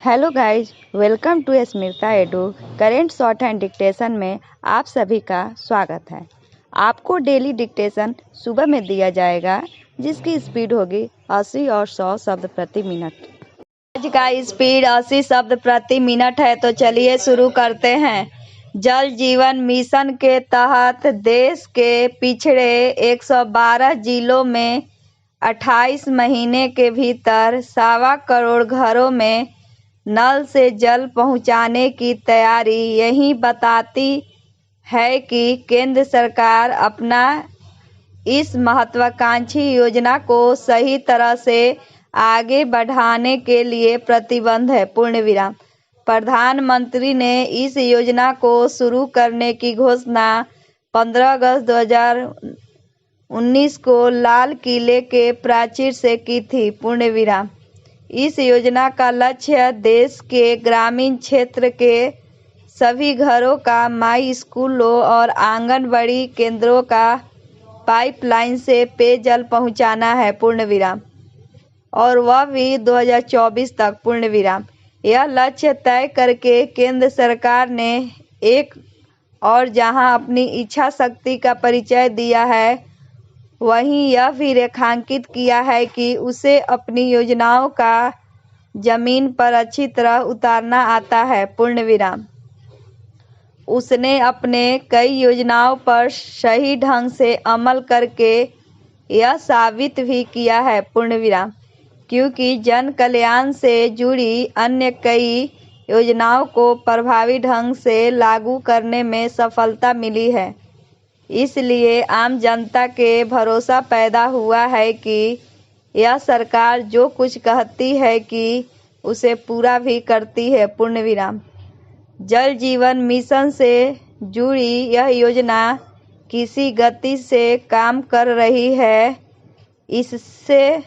Hello guys, welcome to Smita Edu. Current shorthand dictation में आप सभी का स्वागत है। आपको डेली डिक्टेशन सुबह में दिया जाएगा जिसकी स्पीड होगी 80 और 100 शब्द प्रति मिनट। आज का स्पीड 80 शब्द प्रति मिनट है, तो चलिए शुरू करते हैं। जल जीवन मिशन के तहत देश के पिछड़े 112 जिलों में 28 महीने के भीतर 1.25 करोड़ घरों में नल से जल पहुंचाने की तैयारी यही बताती है कि केंद्र सरकार अपना इस महत्वाकांक्षी योजना को सही तरह से आगे बढ़ाने के लिए प्रतिबद्ध है। पूर्णविराम। प्रधानमंत्री ने इस योजना को शुरू करने की घोषणा 15 अगस्त 2019 को लाल किले के प्राचीर से की थी। पूर्णविराम। इस योजना का लक्ष्य देश के ग्रामीण क्षेत्र के सभी घरों का माई स्कूलों और आंगनबाड़ी केंद्रों का पाइपलाइन से पेयजल पहुंचाना है। पूर्णविराम। और वह भी 2024 तक। पूर्णविराम। यह लक्ष्य तय करके केंद्र सरकार ने एक और जहां अपनी इच्छा शक्ति का परिचय दिया है, वहीं यह भी रेखांकित किया है कि उसे अपनी योजनाओं का जमीन पर अच्छी तरह उतारना आता है। पूर्णविराम। उसने अपने कई योजनाओं पर सही ढंग से अमल करके यह साबित भी किया है। पूर्णविराम। क्योंकि जन कल्याण से जुड़ी अन्य कई योजनाओं को प्रभावी ढंग से लागू करने में सफलता मिली है, इसलिए आम जनता के भरोसा पैदा हुआ है कि यह सरकार जो कुछ कहती है कि उसे पूरा भी करती है। पूर्णविराम। जल जीवन मिशन से जुड़ी यह योजना किसी गति से काम कर रही है। इससे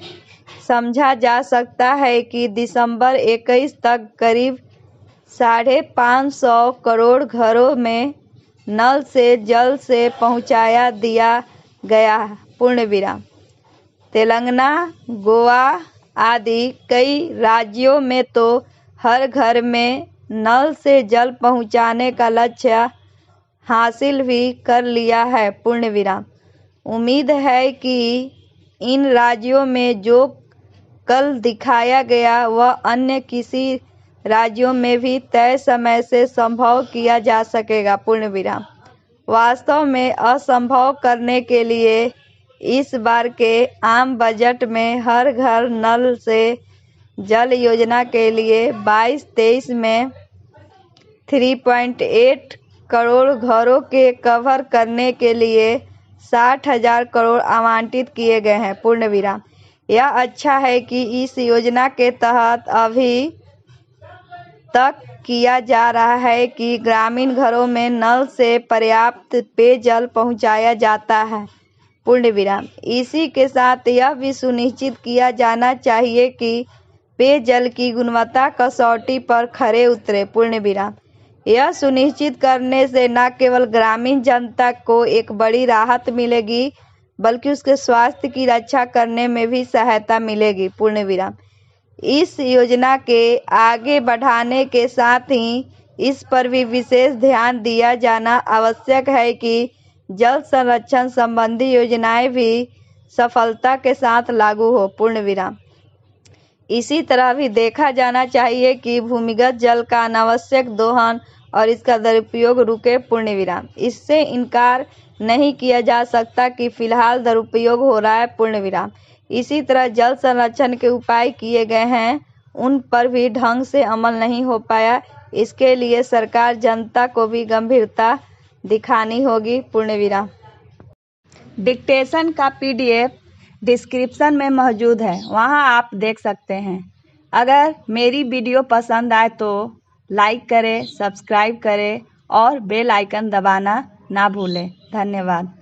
समझा जा सकता है कि दिसंबर 21 तक करीब 550 करोड़ घरों में नल से जल से पहुंचाया दिया गया। पूर्णविराम। तेलंगाना, गोवा आदि कई राज्यों में तो हर घर में नल से जल पहुंचाने का लक्ष्य हासिल भी कर लिया है। पूर्णविराम। उम्मीद है कि इन राज्यों में जो कल दिखाया गया वह अन्य किसी राज्यों में भी तय समय से संभव किया जा सकेगा। पूर्णविराम। वास्तव में असंभव करने के लिए इस बार के आम बजट में हर घर नल से जल योजना के लिए 22-23 में 3.8 करोड़ घरों के कवर करने के लिए 60,000 करोड़ आवंटित किए गए हैं। पूर्णविराम। यह अच्छा है कि इस योजना के तहत अभी तक किया जा रहा है कि ग्रामीण घरों में नल से पर्याप्त पेयजल पहुंचाया जाता है। पूर्णविराम। इसी के साथ यह भी सुनिश्चित किया जाना चाहिए कि पेयजल की गुणवत्ता कसौटी पर खरे उतरे। पूर्णविराम। यह सुनिश्चित करने से न केवल ग्रामीण जनता को एक बड़ी राहत मिलेगी, बल्कि उसके स्वास्थ्य की रक्षा करने में भी सहायता मिलेगी। पूर्णविराम। इस योजना के आगे बढ़ाने के साथ ही इस पर भी विशेष ध्यान दिया जाना आवश्यक है कि जल संरक्षण संबंधी योजनाएं भी सफलता के साथ लागू हो। पूर्णविराम। इसी तरह भी देखा जाना चाहिए कि भूमिगत जल का अनावश्यक दोहन और इसका दुरुपयोग रुके। पूर्णविराम। इससे इनकार नहीं किया जा सकता कि फिलहाल दुरुपयोग हो रहा है। पूर्णविराम। इसी तरह जल संरक्षण के उपाय किए गए हैं, उन पर भी ढंग से अमल नहीं हो पाया। इसके लिए सरकार जनता को भी गंभीरता दिखानी होगी। पूर्णविराम। डिक्टेशन का PDF डिस्क्रिप्शन में मौजूद है, वहां आप देख सकते हैं। अगर मेरी वीडियो पसंद आए तो लाइक करें, सब्सक्राइब करें और बेल आइकन दबाना ना भूलें। धन्यवाद।